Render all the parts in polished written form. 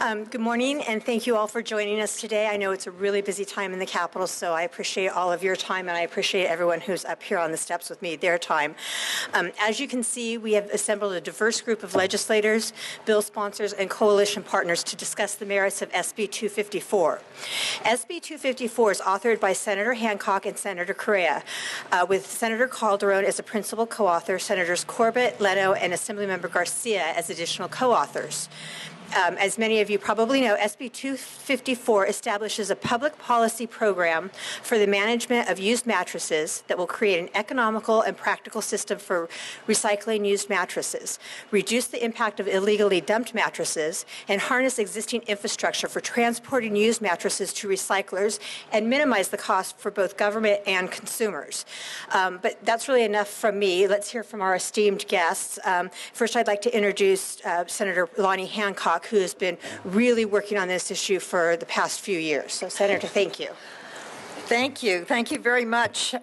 Good morning, and thank you all for joining us today. I know it's a really busy time in the Capitol, so I appreciate all of your time, and I appreciate everyone who's up here on the steps with me, their time. As you can see, we have assembled a diverse group of legislators, bill sponsors, and coalition partners to discuss the merits of SB254. SB254 is authored by Senator Hancock and Senator Correa, with Senator Calderon as a principal co-author, Senators Corbett, Leno, and Assemblymember Garcia as additional co-authors. As many of you probably know, SB 254 establishes a public policy program for the management of used mattresses that will create an economical and practical system for recycling used mattresses, reduce the impact of illegally dumped mattresses, and harness existing infrastructure for transporting used mattresses to recyclers and minimize the cost for both government and consumers. But that's really enough from me. Let's hear from our esteemed guests. First, I'd like to introduce Senator Lonnie Hancock, who has been really working on this issue for the past few years. So, Senator, thank you. Thank you. Thank you very much,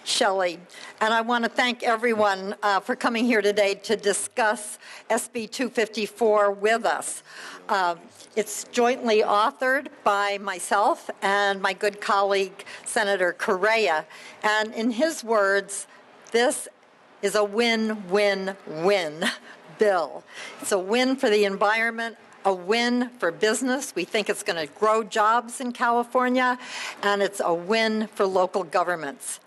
Shelley. And I want to thank everyone for coming here today to discuss SB 254 with us. It's jointly authored by myself and my good colleague, Senator Correa. And in his words, this is a win-win-win bill. It's a win for the environment, a win for business. We think it's going to grow jobs in California, and it's a win for local governments.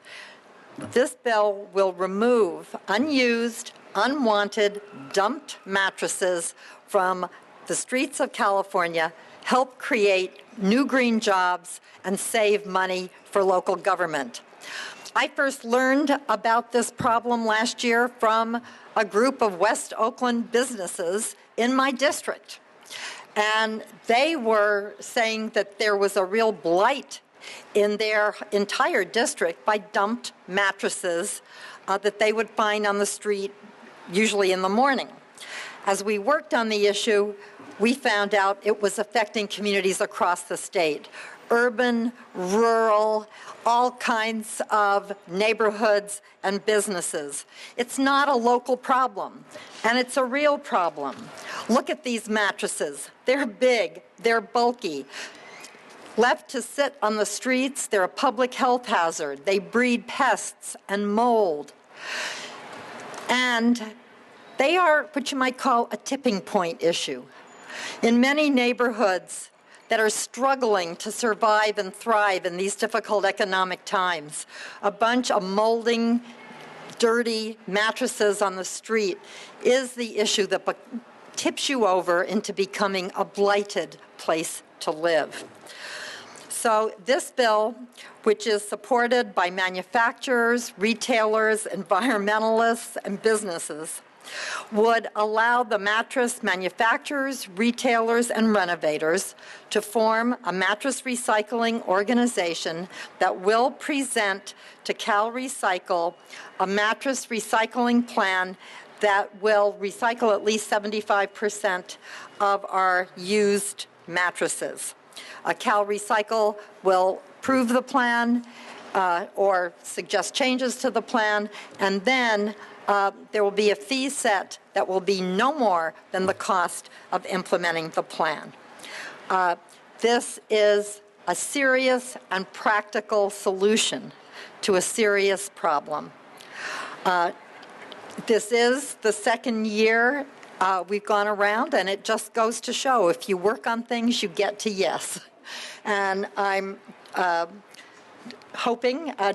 This bill will remove unused, unwanted, dumped mattresses from the streets of California, help create new green jobs, and save money for local government. I first learned about this problem last year from a group of West Oakland businesses in my district. And they were saying that there was a real blight in their entire district by dumped mattresses that they would find on the street, usually in the morning. As we worked on the issue, we found out it was affecting communities across the state. Urban, rural, all kinds of neighborhoods and businesses. It's not a local problem, and it's a real problem. Look at these mattresses. They're big, they're bulky. Left to sit on the streets, they're a public health hazard. They breed pests and mold. And they are what you might call a tipping point issue. In many neighborhoods that are struggling to survive and thrive in these difficult economic times, a bunch of molding, dirty mattresses on the street is the issue that tips you over into becoming a blighted place to live. So this bill, which is supported by manufacturers, retailers, environmentalists, and businesses, would allow the mattress manufacturers, retailers, and renovators to form a mattress recycling organization that will present to CalRecycle a mattress recycling plan that will recycle at least 75% of our used mattresses. CalRecycle will approve the plan or suggest changes to the plan, and then there will be a fee set that will be no more than the cost of implementing the plan. This is a serious and practical solution to a serious problem. This is the second year we've gone around, and it just goes to show if you work on things, you get to yes. And I'm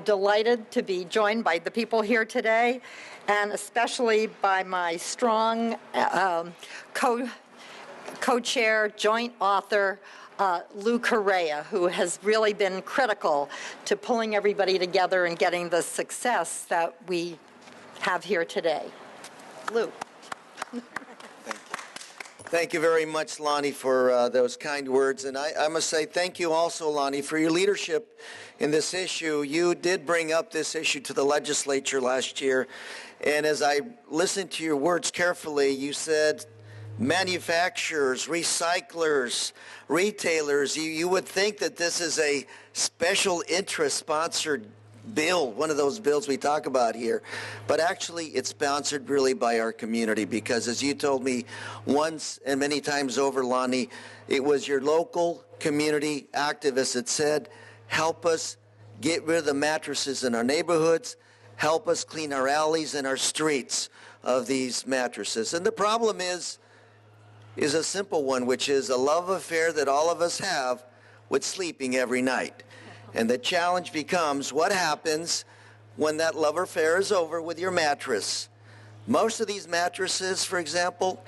delighted to be joined by the people here today, and especially by my strong co-chair, joint author, Lou Correa, who has really been critical to pulling everybody together and getting the success that we have here today. Lou. Thank you very much, Lonnie, for those kind words. And I must say thank you also, Lonnie, for your leadership in this issue. You did bring up this issue to the legislature last year. And as I listened to your words carefully, you said manufacturers, recyclers, retailers. You would think that this is a special interest sponsored bill, one of those bills we talk about here, but actually it's sponsored really by our community because, as you told me once and many times over, Lonnie, it was your local community activists that said, help us get rid of the mattresses in our neighborhoods, help us clean our alleys and our streets of these mattresses. And the problem is a simple one, which is a love affair that all of us have with sleeping every night. And the challenge becomes, what happens when that love affair is over with your mattress? Most of these mattresses, for example,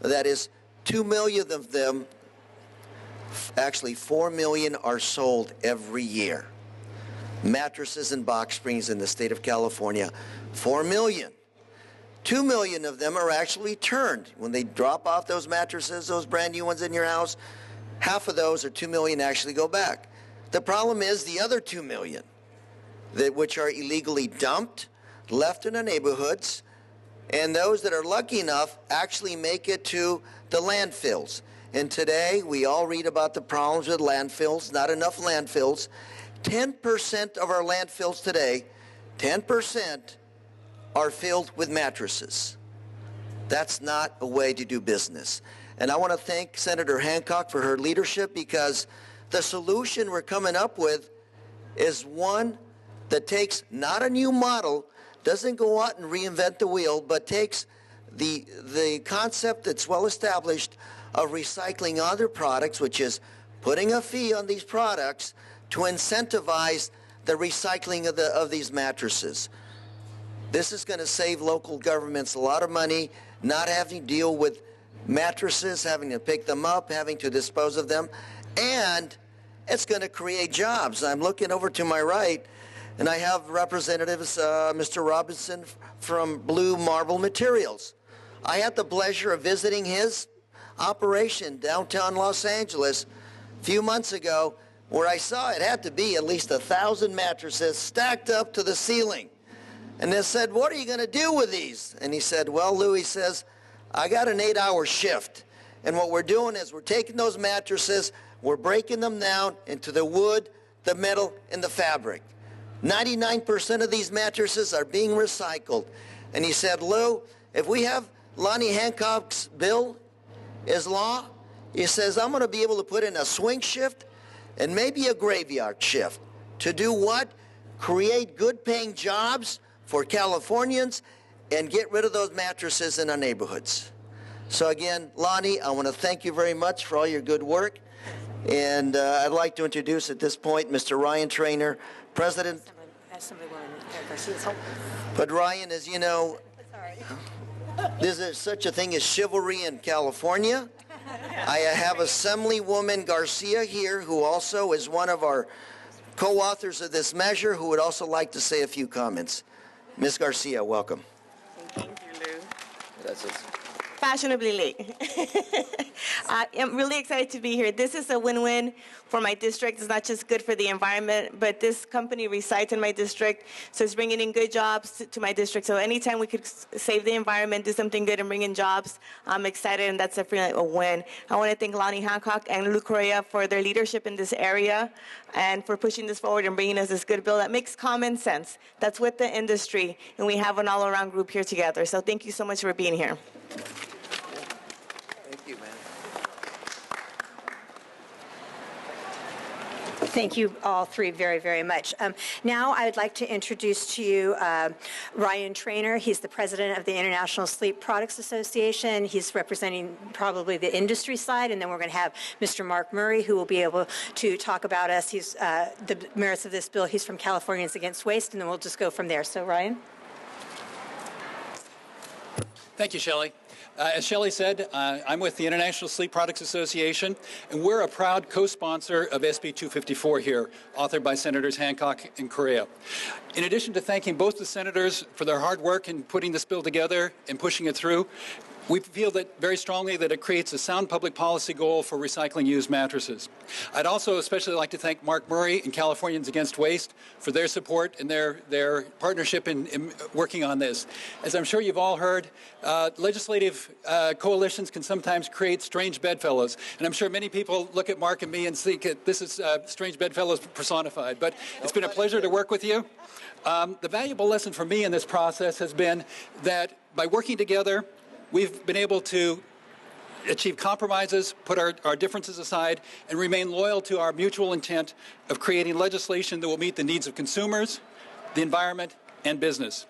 that is 2 million of them, actually 4 million are sold every year. Mattresses and box springs in the state of California, 4 million. 2 million of them are actually returned. When they drop off those mattresses, those brand new ones in your house, half of those, or 2 million, actually go back. The problem is the other 2 million, which are illegally dumped, left in the neighborhoods, and those that are lucky enough actually make it to the landfills. And today, we all read about the problems with landfills, not enough landfills. 10% of our landfills today, 10% are filled with mattresses. That's not a way to do business. And I want to thank Senator Hancock for her leadership, because the solution we're coming up with is one that takes not a new model, doesn't go out and reinvent the wheel, but takes the concept that's well established of recycling other products, which is putting a fee on these products to incentivize the recycling of these mattresses. This is going to save local governments a lot of money, not having to deal with mattresses, having to pick them up, having to dispose of them, and it's going to create jobs. I'm looking over to my right, and I have representatives, Mr. Robinson from Blue Marble Materials. I had the pleasure of visiting his operation downtown Los Angeles a few months ago, where I saw it had to be at least 1,000 mattresses stacked up to the ceiling. And they said, what are you going to do with these? And he said, well, Lou, he says, I got an 8-hour shift. And what we're doing is we're taking those mattresses, we're breaking them down into the wood, the metal, and the fabric. 99% of these mattresses are being recycled. And he said, Lou, if we have Lonnie Hancock's bill is law, he says, I'm going to be able to put in a swing shift and maybe a graveyard shift. To do what? Create good-paying jobs for Californians and get rid of those mattresses in our neighborhoods. So again, Lonnie, I want to thank you very much for all your good work. And I'd like to introduce at this point Mr. Ryan Trainer, President. But Ryan, as you know, there's such a thing as chivalry in California. I have Assemblywoman Garcia here, who also is one of our co-authors of this measure, who would also like to say a few comments. Ms. Garcia, welcome. Thank you, Lou. That's it. Fashionably late. I'm really excited to be here. This is a win-win for my district. It's not just good for the environment, but this company resides in my district, so it's bringing in good jobs to my district. So anytime we could save the environment, do something good, and bring in jobs, I'm excited, and that's definitely a win. I want to thank Lonnie Hancock and Lou Correa for their leadership in this area and for pushing this forward and bringing us this good bill that makes common sense. That's with the industry, and we have an all-around group here together. So thank you so much for being here. Thank you, man. Thank you all three very, very much. Now I would like to introduce to you Ryan Trainer. He's the president of the International Sleep Products Association. He's representing probably the industry side, and then we're going to have Mr. Mark Murray, who will be able to talk about us. He's the merits of this bill. He's from Californians Against Waste, and then we'll just go from there. So, Ryan. Thank you, Shelley. As Shelley said, I'm with the International Sleep Products Association, and we're a proud co-sponsor of SB254 here, authored by Senators Hancock and Correa. In addition to thanking both the senators for their hard work in putting this bill together and pushing it through, We feel that very strongly that it creates a sound public policy goal for recycling used mattresses. I'd also especially like to thank Mark Murray and Californians Against Waste for their support and their partnership in working on this. As I'm sure you've all heard, legislative coalitions can sometimes create strange bedfellows. And I'm sure many people look at Mark and me and think that this is strange bedfellows personified. But it's been a pleasure to work with you. The valuable lesson for me in this process has been that by working together, we've been able to achieve compromises, put our differences aside, and remain loyal to our mutual intent of creating legislation that will meet the needs of consumers, the environment, and business.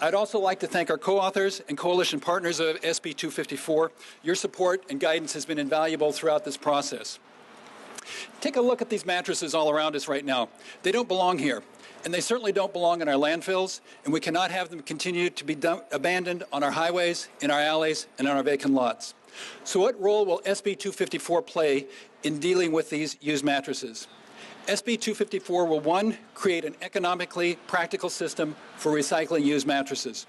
I'd also like to thank our co-authors and coalition partners of SB254. Your support and guidance has been invaluable throughout this process. Take a look at these mattresses all around us right now. They don't belong here. And they certainly don't belong in our landfills, and we cannot have them continue to be abandoned on our highways, in our alleys, and on our vacant lots. So what role will SB 254 play in dealing with these used mattresses? SB 254 will, 1, create an economically practical system for recycling used mattresses.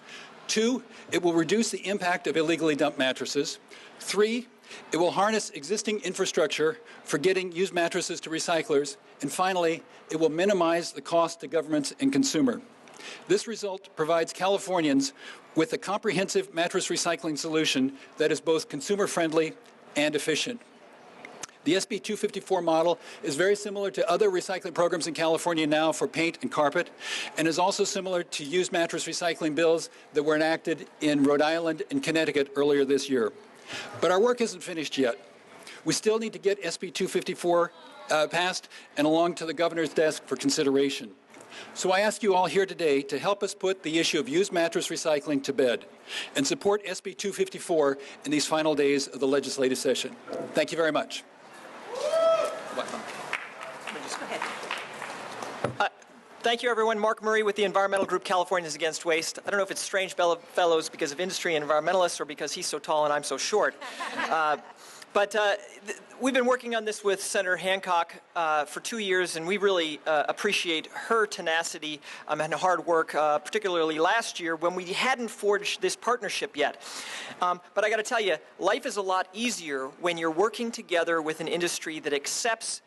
2, it will reduce the impact of illegally dumped mattresses. 3, it will harness existing infrastructure for getting used mattresses to recyclers. And finally, it will minimize the cost to governments and consumer. This result provides Californians with a comprehensive mattress recycling solution that is both consumer-friendly and efficient. The SB 254 model is very similar to other recycling programs in California now for paint and carpet, and is also similar to used mattress recycling bills that were enacted in Rhode Island and Connecticut earlier this year. But our work isn't finished yet. We still need to get SB 254 passed and along to the governor's desk for consideration. So I ask you all here today to help us put the issue of used mattress recycling to bed and support SB 254 in these final days of the legislative session. Thank you very much. Thank you, everyone. Mark Murray with the environmental group Californians Against Waste. I don't know if it's strange fellows because of industry and environmentalists or because he's so tall and I'm so short. But we've been working on this with Senator Hancock for 2 years, and we really appreciate her tenacity and hard work, particularly last year when we hadn't forged this partnership yet. But I got to tell you, life is a lot easier when you're working together with an industry that accepts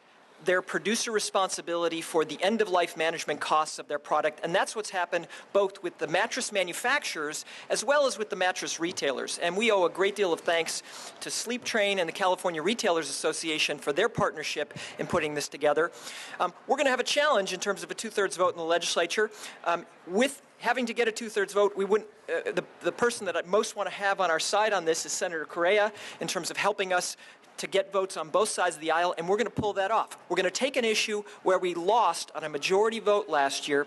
their producer responsibility for the end-of-life management costs of their product, and that's what's happened both with the mattress manufacturers as well as with the mattress retailers. And we owe a great deal of thanks to Sleep Train and the California Retailers Association for their partnership in putting this together. We're going to have a challenge in terms of a two-thirds vote in the legislature. With having to get a two-thirds vote, we wouldn't. The person that I most want to have on our side on this is Senator Correa in terms of helping us to get votes on both sides of the aisle, and we're going to pull that off. We're going to take an issue where we lost on a majority vote last year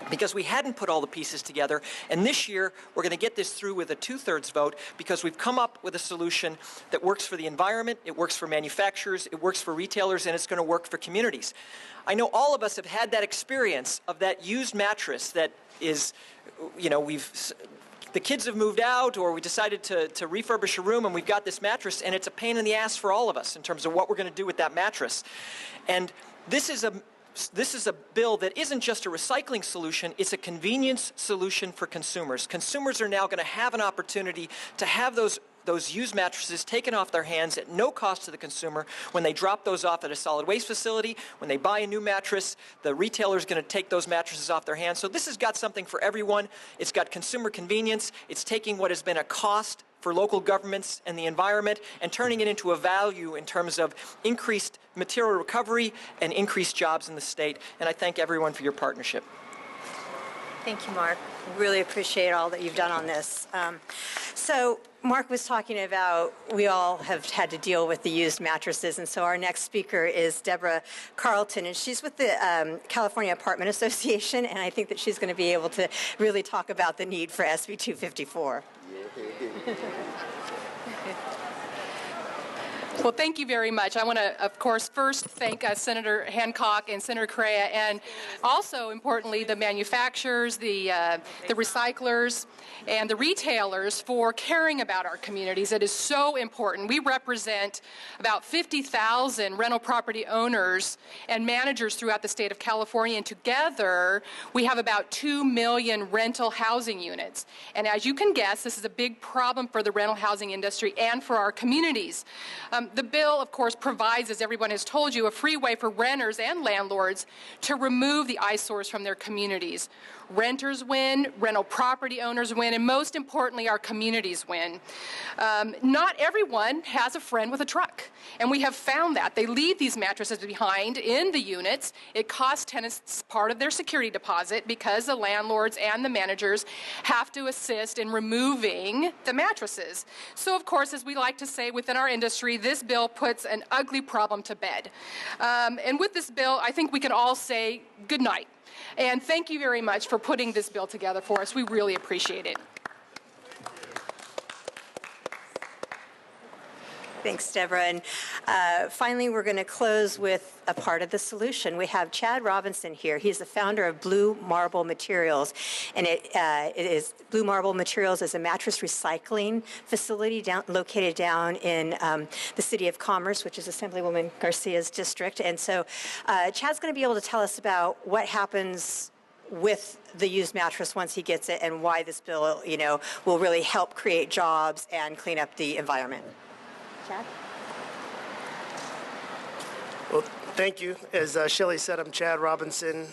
because we hadn't put all the pieces together, and this year we're going to get this through with a two-thirds vote because we've come up with a solution that works for the environment, it works for manufacturers, it works for retailers, and it's going to work for communities. I know all of us have had that experience of that used mattress that is, you know, the kids have moved out, or we decided to refurbish a room, and we've got this mattress, and it's a pain in the ass for all of us in terms of what we're going to do with that mattress. And this is a bill that isn't just a recycling solution, it's a convenience solution for consumers. Consumers are now going to have an opportunity to have those used mattresses taken off their hands at no cost to the consumer when they drop those off at a solid waste facility. When they buy a new mattress, the retailer is going to take those mattresses off their hands. So this has got something for everyone. It's got consumer convenience. It's taking what has been a cost for local governments and the environment and turning it into a value in terms of increased material recovery and increased jobs in the state. And I thank everyone for your partnership. Thank you, Mark. Really appreciate all that you've done on this. So Mark was talking about we all have had to deal with the used mattresses, and so our next speaker is Deborah Carlton, and she's with the California Apartment Association, and I think that she's going to be able to really talk about the need for SB 254. Well, thank you very much. I want to, of course, first thank Senator Hancock and Senator Correa, and also, importantly, the manufacturers, the recyclers, and the retailers for caring about our communities. It is so important. We represent about 50,000 rental property owners and managers throughout the state of California, and together we have about 2 million rental housing units. And as you can guess, this is a big problem for the rental housing industry and for our communities. The bill, of course, provides, as everyone has told you, a free way for renters and landlords to remove the eyesores from their communities. Renters win, rental property owners win, and most importantly, our communities win. Not everyone has a friend with a truck, and we have found that. They leave these mattresses behind in the units. It costs tenants part of their security deposit because the landlords and the managers have to assist in removing the mattresses. So, of course, as we like to say within our industry, this bill puts an ugly problem to bed. And with this bill, I think we can all say good night. And thank you very much for putting this bill together for us. We really appreciate it. Thanks, Deborah. And finally, we're going to close with a part of the solution. We have Chad Robinson here. He's the founder of Blue Marble Materials. And Blue Marble Materials is a mattress recycling facility located down in the city of Commerce, which is Assemblywoman Garcia's district. And so Chad's going to be able to tell us about what happens with the used mattress once he gets it and why this bill, will really help create jobs and clean up the environment. Chad? Well, thank you. As Shelley said, I'm Chad Robinson,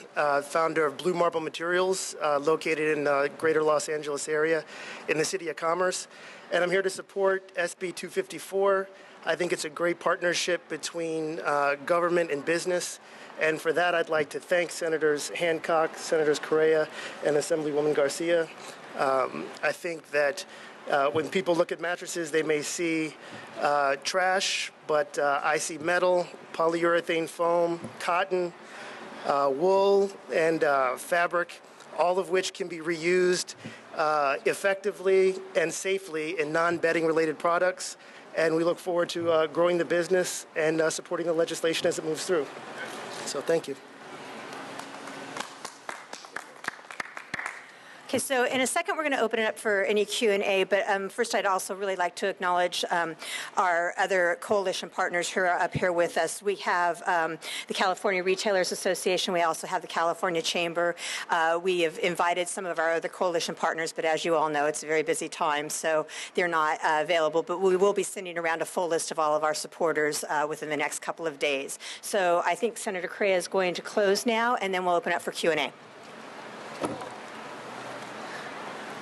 founder of Blue Marble Materials, located in the greater Los Angeles area in the city of Commerce. And I'm here to support SB254. I think it's a great partnership between government and business. And for that, I'd like to thank Senators Hancock, Senators Correa, and Assemblywoman Garcia. I think that when people look at mattresses, they may see trash, but I see metal, polyurethane foam, cotton, wool, and fabric, all of which can be reused effectively and safely in non-bedding related products. And we look forward to growing the business and supporting the legislation as it moves through. So thank you. Okay, so in a second, we're going to open it up for any Q&A, but first I'd also really like to acknowledge our other coalition partners who are up here with us. We have the California Retailers Association. We also have the California Chamber. We have invited some of our other coalition partners, but as you all know, it's a very busy time, so they're not available. But we will be sending around a full list of all of our supporters within the next couple of days. So I think Senator Correa is going to close now, and then we'll open up for Q&A.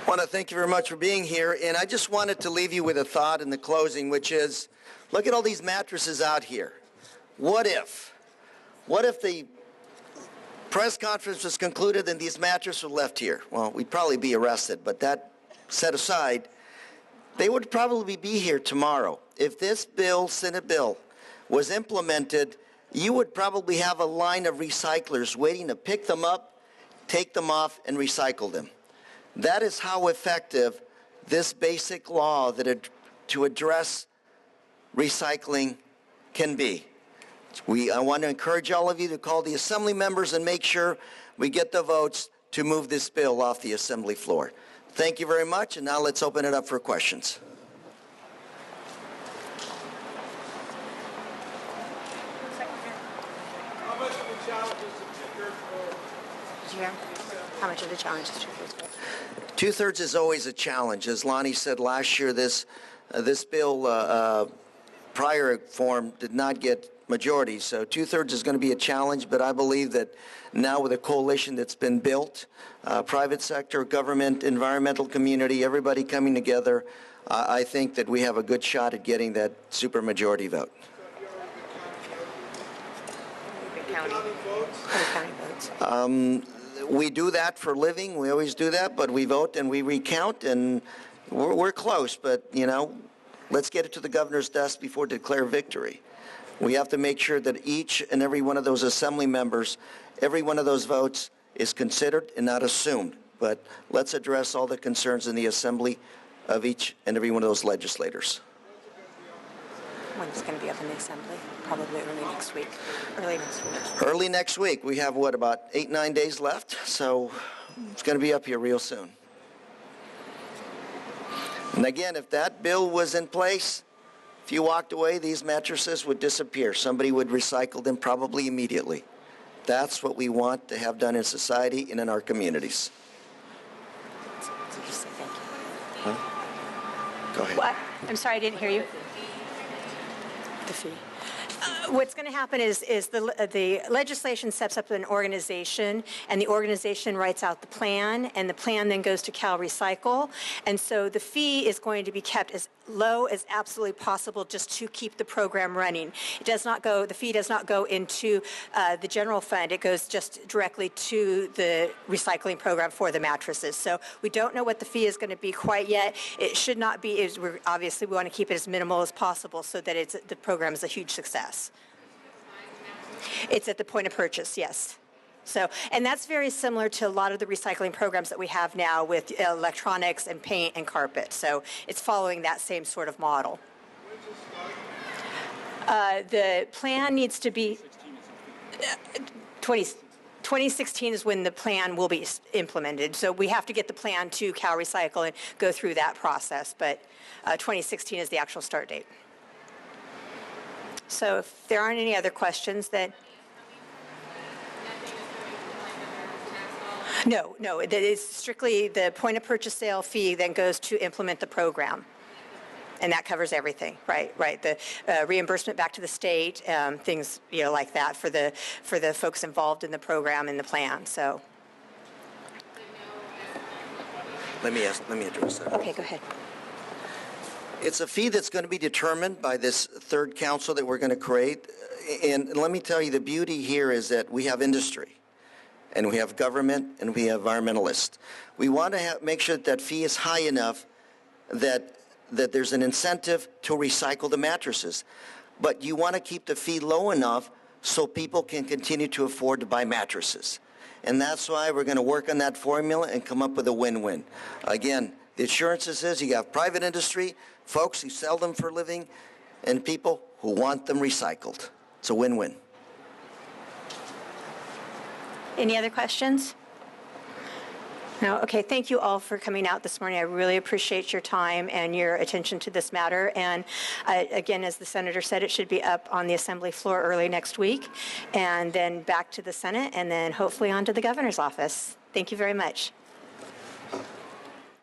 I want to thank you very much for being here, and I just wanted to leave you with a thought in the closing, which is, look at all these mattresses out here. What if the press conference was concluded and these mattresses were left here? Well, we'd probably be arrested, but that set aside, they would probably be here tomorrow. If this bill, Senate bill, was implemented, you would probably have a line of recyclers waiting to pick them up, take them off, and recycle them. That is how effective this basic law to address recycling can be. I want to encourage all of you to call the assembly members and make sure we get the votes to move this bill off the assembly floor. Thank you very much, and now let's open it up for questions. How much of the challenge is two-thirds vote? Did you hear? How much of the challenge is two-thirds vote? Two-thirds is always a challenge. As Lonnie said last year, this bill, prior form, did not get majority. So two-thirds is going to be a challenge, but I believe that now with a coalition that's been built, private sector, government, environmental community, everybody coming together, I think that we have a good shot at getting that supermajority vote. We do that for a living. We always do that, but we vote and we recount, and we're close. But, let's get it to the governor's desk before declare victory. We have to make sure that each and every one of those assembly members, every one of those votes is considered and not assumed. But let's address all the concerns in the assembly of each and every one of those legislators. When it's going to be up in the assembly? Probably early next week. Early next week. Early next week. We have, what, about 8-9 days left? So it's going to be up here real soon. And again, if that bill was in place, if you walked away, these mattresses would disappear. Somebody would recycle them probably immediately. That's what we want to have done in society and in our communities. So just say thank you. Huh? Go ahead. What? I'm sorry, I didn't hear you. The fee. What's going to happen is the legislation sets up an organization, and the organization writes out the plan, and the plan then goes to CalRecycle. And so the fee is going to be kept as low as absolutely possible just to keep the program running. It does not go, the fee does not go into the general fund. It goes just directly to the recycling program for the mattresses. So we don't know what the fee is going to be quite yet. It should not be, obviously we want to keep it as minimal as possible so that the program is a huge success. It's at the point of purchase, yes. So, and that's very similar to a lot of the recycling programs that we have now with electronics and paint and carpet. So it's following that same sort of model. The plan needs to be 2016 is when the plan will be implemented. So we have to get the plan to CalRecycle and go through that process. But 2016 is the actual start date. So if there aren't any other questions, then no, it is strictly the point of purchase sale fee then goes to implement the program. And that covers everything, right? The reimbursement back to the state, things like that for the folks involved in the program and the plan. So Let me address that. okay, go ahead. It's a fee that's going to be determined by this third council that we're going to create. And let me tell you, the beauty here is that we have industry, and we have government, and we have environmentalists. We want to make sure that fee is high enough that there's an incentive to recycle the mattresses. But you want to keep the fee low enough so people can continue to afford to buy mattresses. And that's why we're going to work on that formula and come up with a win-win. Again, the assurances is you have private industry, folks who sell them for a living, and people who want them recycled. It's a win-win. Any other questions? No? Okay, thank you all for coming out this morning. I really appreciate your time and your attention to this matter. And again, as the Senator said, it should be up on the Assembly floor early next week, and then back to the Senate, and then hopefully on to the Governor's office. Thank you very much.